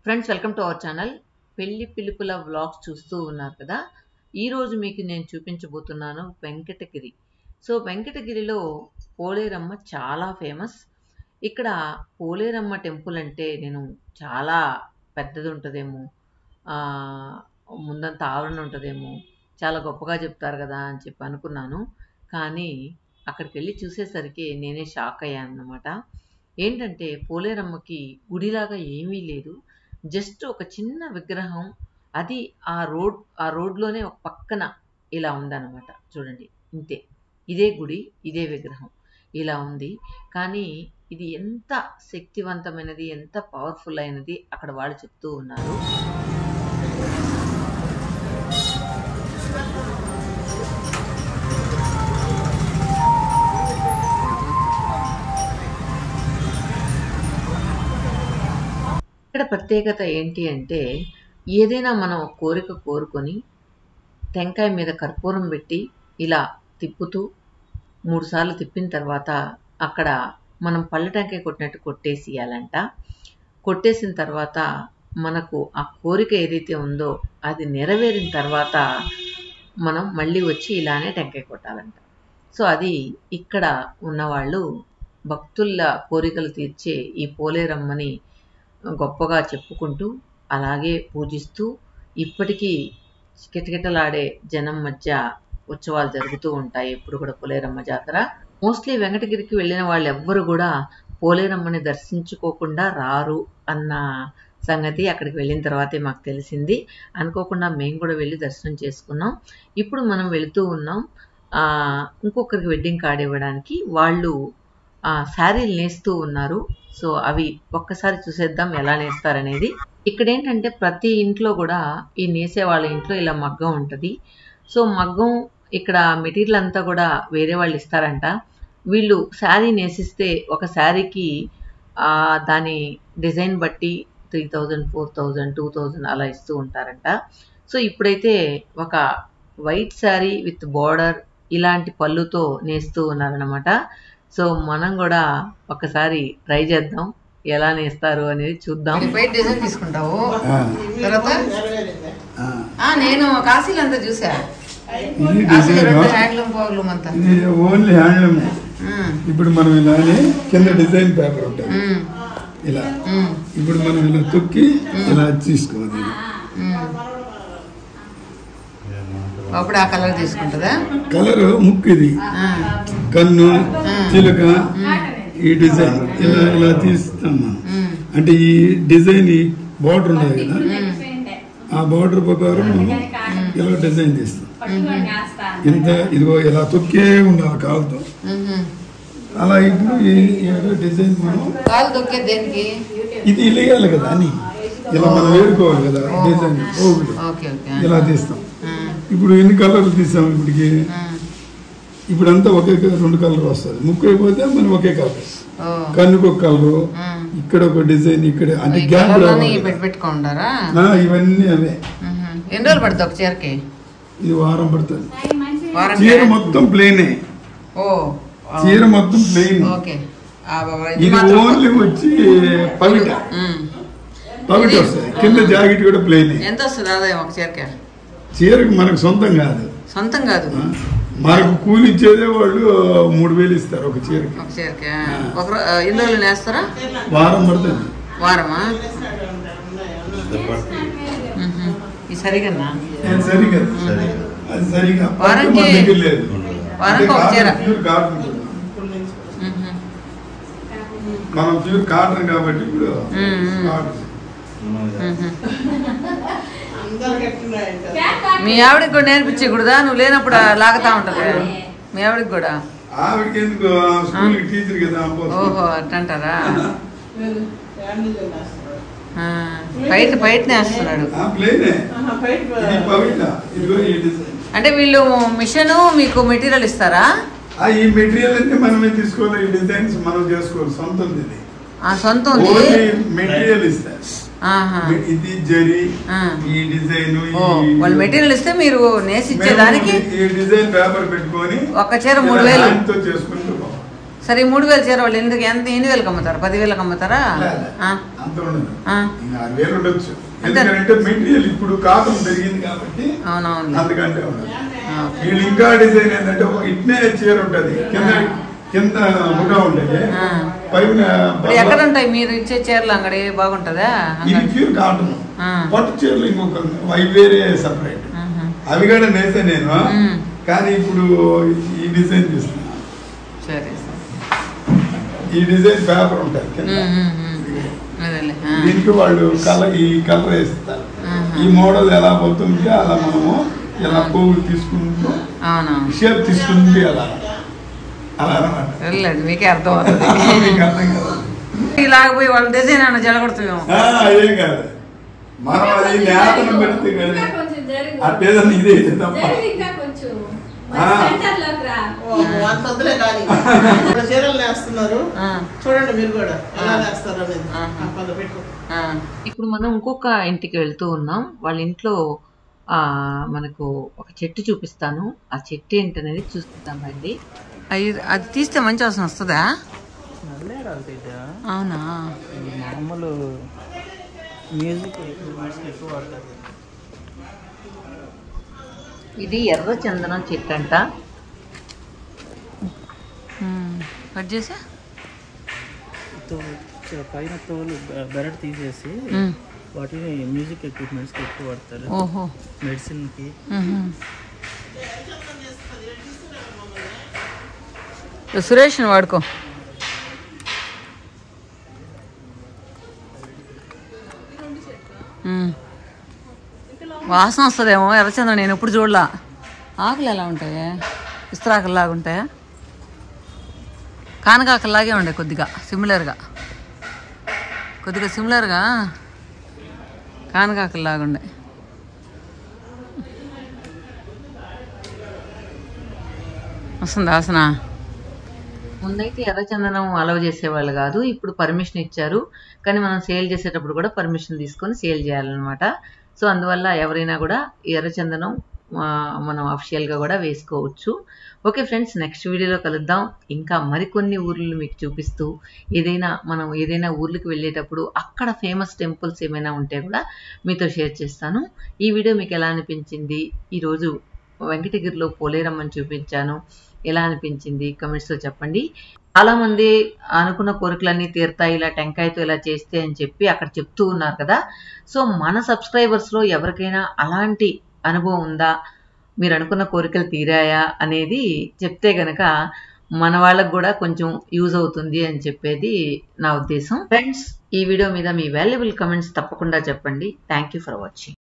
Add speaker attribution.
Speaker 1: Friends, welcome to our channel. పెళ్లి పిలుపుల vlogs చూస్తూ ఉన్నారు కదా. ఈరోజు మీకు నేను చూపించబోతున్నాను వెంకటగిరి. సో వెంకటగిరిలో పోలేరమ్మ చాలా ఫేమస్. ఇక్కడ పోలేరమ్మ టెంపుల్ అంటే నేను చాలా పెద్దది ఉంటుందేమో, ముందంత ఆవరణ ఉంటుందేమో, చాలా గొప్పగా చెప్తారు కదా అని చెప్పి అనుకున్నాను. కానీ అక్కడికి వెళ్ళి చూసేసరికి నేనే షాక్ అయ్యాను అన్నమాట. ఏంటంటే పోలేరమ్మకి గుడిలాగా ఏమీ లేదు, జస్ట్ ఒక చిన్న విగ్రహం. అది ఆ రోడ్లోనే ఒక పక్కన ఇలా ఉందన్నమాట. చూడండి, ఇంతే, ఇదే గుడి, ఇదే విగ్రహం ఇలా ఉంది. కానీ ఇది ఎంత శక్తివంతమైనది, ఎంత పవర్ఫుల్ అయినది అక్కడ వాళ్ళు చెప్తూ ఉన్నారు. ఇక్కడ ప్రత్యేకత ఏంటి అంటే, ఏదైనా మనం కోరిక కోరుకొని టెంకాయ మీద కర్పూరం పెట్టి ఇలా తిప్పుతూ 3 సార్లు తిప్పిన తర్వాత అక్కడ మనం పళ్ళ టెంకాయ కొట్టినట్టు కొట్టేసియాలంట. కొట్టేసిన తర్వాత మనకు ఆ కోరిక ఏదైతే ఉందో అది నెరవేరిన తర్వాత మనం మళ్ళీ వచ్చి ఇలానే టెంకాయ కొట్టాలంట. సో అది ఇక్కడ ఉన్నవాళ్ళు భక్తుల కోరికలు తీర్చే ఈ పోలేరమ్మని గొప్పగా చెప్పుకుంటూ అలాగే పూజిస్తూ ఇప్పటికీ కిటకిటలాడే జనం మధ్య ఉత్సవాలు జరుగుతూ ఉంటాయి. ఎప్పుడు కూడా పోలేరమ్మ జాతర. మోస్ట్లీ వెంకటగిరికి వెళ్ళిన వాళ్ళు ఎవ్వరు కూడా పోలేరమ్మని దర్శించుకోకుండా రారు అన్న సంగతి అక్కడికి వెళ్ళిన తర్వాతే మాకు తెలిసింది. అనుకోకుండా మేము కూడా వెళ్ళి దర్శనం చేసుకున్నాం. ఇప్పుడు మనం వెళుతూ ఉన్నాం ఇంకొకరికి వెడ్డింగ్ కార్డ్ ఇవ్వడానికి. వాళ్ళు శారీలు నేస్తూ ఉన్నారు. సో అవి ఒక్కసారి చూసేద్దాం ఎలా నేస్తారనేది. ఇక్కడ ఏంటంటే ప్రతి ఇంట్లో కూడా ఈ నేసే వాళ్ళ ఇంట్లో ఇలా మగ్గం ఉంటుంది. సో మగ్గం ఇక్కడ మెటీరియల్ అంతా కూడా వేరే వాళ్ళు ఇస్తారంట. వీళ్ళు శారీ నేసిస్తే ఒక శారీకి దాని డిజైన్ బట్టి 3000, 4000, 2000 అలా ఇస్తూ ఉంటారంట. సో ఇప్పుడైతే ఒక వైట్ శారీ విత్ బార్డర్ ఇలాంటి పళ్ళుతో నేస్తూ ఉన్నారనమాట. సో మనం కూడా ఒకసారి ట్రై చేద్దాం, ఎలా నేస్తారు అనేది చూద్దాం. వైట్ డిజైన్ తీసుకుంటావు తర్వాత నేను కాశీలో అంతా చూసా. హ్యాండ్లూమ్ పవర్లూమ్ అంతా
Speaker 2: ఓన్లీ హ్యాండ్లూమ్. ఇప్పుడు మనం ఇలా కింద డిజైన్ పేపర్ ఉంటుంది ఇలా. ఇప్పుడు మనం ఇలా తొక్కి ఇలా తీసుకోవాలి.
Speaker 1: అప్పుడు ఆ కలర్ తీసుకుంటుందా?
Speaker 2: కలర్ ముక్కు, ఇది కన్ను, చిలుక, ఈ డిజైన్ ఇలా ఇలా తీస్తాం మనం. అంటే ఈ డిజైన్ బార్డర్ ఉన్నది కదా, ఆ బార్డర్ ప్రకారం మనం ఇలా డిజైన్ తీస్తాం. ఇంత ఇదిగో ఇలా తొక్కే ఉండాలి కాలుతో. అలా ఇప్పుడు ఈ డిజైన్ మనం
Speaker 1: కాలు తొక్కే దేనికి?
Speaker 2: ఇది ఇల్లేయాలి కదా అని ఇలా మనం వేడుకోవాలి కదా డిజైన్. ఇలా తీస్తాం. ఇప్పుడు ఎన్ని కలర్లు తీసాం ఇప్పటికి? ఇప్పుడంతా ఒకే 2 కలర్ వస్తుంది. ముక్కు అయిపోతే మనం ఒకే కలర్. కన్నుకు ఒక కలరు, ఇక్కడ ఒక డిజైన్, ఇక్కడ అంటే గ్యాప్
Speaker 1: పెట్టుకుంటారా?
Speaker 2: ఇవన్నీ అవే.
Speaker 1: ఎన్ని రోజులు పడుతుంది ఒక చీరకి?
Speaker 2: ఇది వారం పడుతుంది. చీర మొత్తం ప్లెయిన్. చీర మొత్తం ప్లెయిన్. ఇది ఓన్లీ వచ్చి పవిట వస్తుంది. కింద జాకెట్ కూడా ప్లెయిన్.
Speaker 1: ఎంత వస్తుంది ఆదాయం ఒక చీరకి?
Speaker 2: చీరకు మనకు సొంతం కాదు.
Speaker 1: సొంతం కాదు,
Speaker 2: మనకు కూలి ఇచ్చేదే వాళ్ళు 3000 ఇస్తారు ఒక చీరకి.
Speaker 1: ఒక చీరకి ఎన్ని రోజులు నేస్తారా?
Speaker 2: వారం పడుతుంది.
Speaker 1: వారమా? ఇది సరిగా
Speaker 2: సరిగా అది సరిగా లేదు.
Speaker 1: వారానికి ఒక చీర.
Speaker 2: మనం ప్యూర్ కాటన్ కాబట్టి ఇప్పుడు
Speaker 1: మీ ఆవిడకి కూడా నేర్పించకూడదా? నువ్వు లేనప్పుడు లాగుతా ఉంటది మీ ఆవిడకి కూడా. ఓహో అట్టంటారా? బయట నేస్తున్నాడు. అంటే వీళ్ళు మిషన్ మీకు మెటీరియల్ ఇస్తారా?
Speaker 2: ఈ మెటీరియల్ అన్ని మనమే తీసుకోవాలి. ఈ డిజైన్స్ మనం చేసుకోవాలి. సొంతం ఇది.
Speaker 1: సొంతం
Speaker 2: మెటీరియల్ ఇస్తారు. ఇది జరీ, ఈ డిజైన్,
Speaker 1: వాళ్ళు మెటీరియల్ ఇస్తే మీరు నేసి ఇచ్చేదానికి
Speaker 2: ఈ డిజైన్ పేపర్ పెట్టుకొని
Speaker 1: ఒక చీర 3000
Speaker 2: చేసుకుంటూ
Speaker 1: సరే 3000 చీర వాళ్ళు ఎన్ని వేలకు అమ్ముతారు? 10,000కి అమ్ముతారా?
Speaker 2: అంత ఉండదు, 6,000 ఉండొచ్చు. ఎందుకంటే మెటీరియల్ ఇప్పుడు కాటన్ పెరిగింది కాబట్టి.
Speaker 1: అవునవును,
Speaker 2: అందుకంటే వీళ్ళు ఇంకా డిజైన్ ఏంటంటే ఇట్నే చీర ఉంటది, కింద ముఠా ఉంటది, పైన.
Speaker 1: ఎక్కడ ఉంటాయి మీరు ఇచ్చే చీరలు? అంగడి బాగుంటదా?
Speaker 2: ఇది ప్యూర్ కాటన్. పట్టు చీరలు ఇంకొక అవి వేరే సపరేట్, అవి కూడా నేసే నేను. కానీ ఇప్పుడు ఈ డిజైన్ చూస్తున్నా.
Speaker 1: సరే,
Speaker 2: ఈ డిజైన్ పేపర్ ఉంటుంది కింద, దీనికి వాళ్ళు ఈ కలర్ వేస్తారు. ఈ మోడల్ ఎలా పోతుంది అలా మనము ఎలా పువ్వులు తీసుకుంటూ షేప్ తీసుకుంటే అలా అనమాట.
Speaker 1: మీకే అర్థం అవుతుంది.
Speaker 2: మీకు అర్థం కదా,
Speaker 1: ఇలాగపోయి వాళ్ళ డిజైన్ అన్న జడగొడుతున్నాం.
Speaker 2: అదేం కాదు, మనం అది నేతను పెడితే కదా అట్టేదన్నా ఇదే తప్ప.
Speaker 3: చూడండి మీరు కూడా ఎలా వేస్తారు.
Speaker 1: ఇప్పుడు మనం ఇంకొక ఇంటికి వెళ్తూ ఉన్నాం. వాళ్ళ ఇంట్లో మనకు ఒక చెట్టు చూపిస్తాను. ఆ చెట్టు ఏంటనేది చూస్తామండి. అది తీస్తే మంచి వాసన వస్తుందా? అవునా?
Speaker 3: మామూలు మ్యూజిక్ ఎక్కువ వాడతారు.
Speaker 1: ఇది ఎర్ర చందనం చెట్టు అంట. కట్ చేసా
Speaker 3: పైన తోలు బెరడు తీసేసి వాటిని మ్యూజిక్ ఎక్విప్మెంట్స్కి ఎక్కువ వాడతారు.
Speaker 1: ఓహో,
Speaker 3: మెడిసిన్కి.
Speaker 1: సురేష్ వాడుకో. వాసన వస్తుందేమో ఎర్రచందనం. నేను ఎప్పుడు చూడలా. ఆకులు ఎలా ఉంటాయా? ఇస్తరాకుల్లాగా ఉంటాయా? కానకాకల్లాగే ఉండే, కొద్దిగా సిమిలర్గా కానకాకల్లాగా ఉండే. వస్తుంది వాసన. ముందైతే ఎర్రచందనం అలవ చేసేవాళ్ళు కాదు, ఇప్పుడు పర్మిషన్ ఇచ్చారు. కానీ మనం సేల్ చేసేటప్పుడు కూడా పర్మిషన్ తీసుకొని సేల్ చేయాలన్నమాట. సో అందువల్ల ఎవరైనా కూడా ఎర్రచందనం మనం అఫిషియల్గా కూడా వేసుకోవచ్చు. ఓకే ఫ్రెండ్స్, నెక్స్ట్ వీడియోలో కలుద్దాం. ఇంకా మరికొన్ని ఊర్లు మీకు చూపిస్తూ మనం ఏదైనా ఊర్లకు వెళ్ళేటప్పుడు అక్కడ ఫేమస్ టెంపుల్స్ ఏమైనా ఉంటే కూడా మీతో షేర్ చేస్తాను. ఈ వీడియో మీకు ఎలా అనిపించింది? ఈరోజు వెంకటగిరిలో పోలేరమ్మని చూపించాను, ఎలా అనిపించింది కమెంట్స్లో చెప్పండి. చాలామంది అనుకున్న కోరికలన్నీ తీరుతాయి ఇలా టెంకాయతో ఇలా చేస్తే అని చెప్పి అక్కడ చెప్తూ ఉన్నారు కదా. సో మన సబ్స్క్రైబర్స్లో ఎవరికైనా అలాంటి అనుభవం ఉందా, మీరు అనుకున్న కోరికలు తీరాయా అనేది చెప్తే గనక మన వాళ్ళకు కూడా కొంచెం యూజ్ అవుతుంది అని చెప్పేది నా ఉద్దేశం. ఫ్రెండ్స్, ఈ వీడియో మీద మీ వాల్యుబుల్ కమెంట్స్ తప్పకుండా చెప్పండి. Thank you for watching.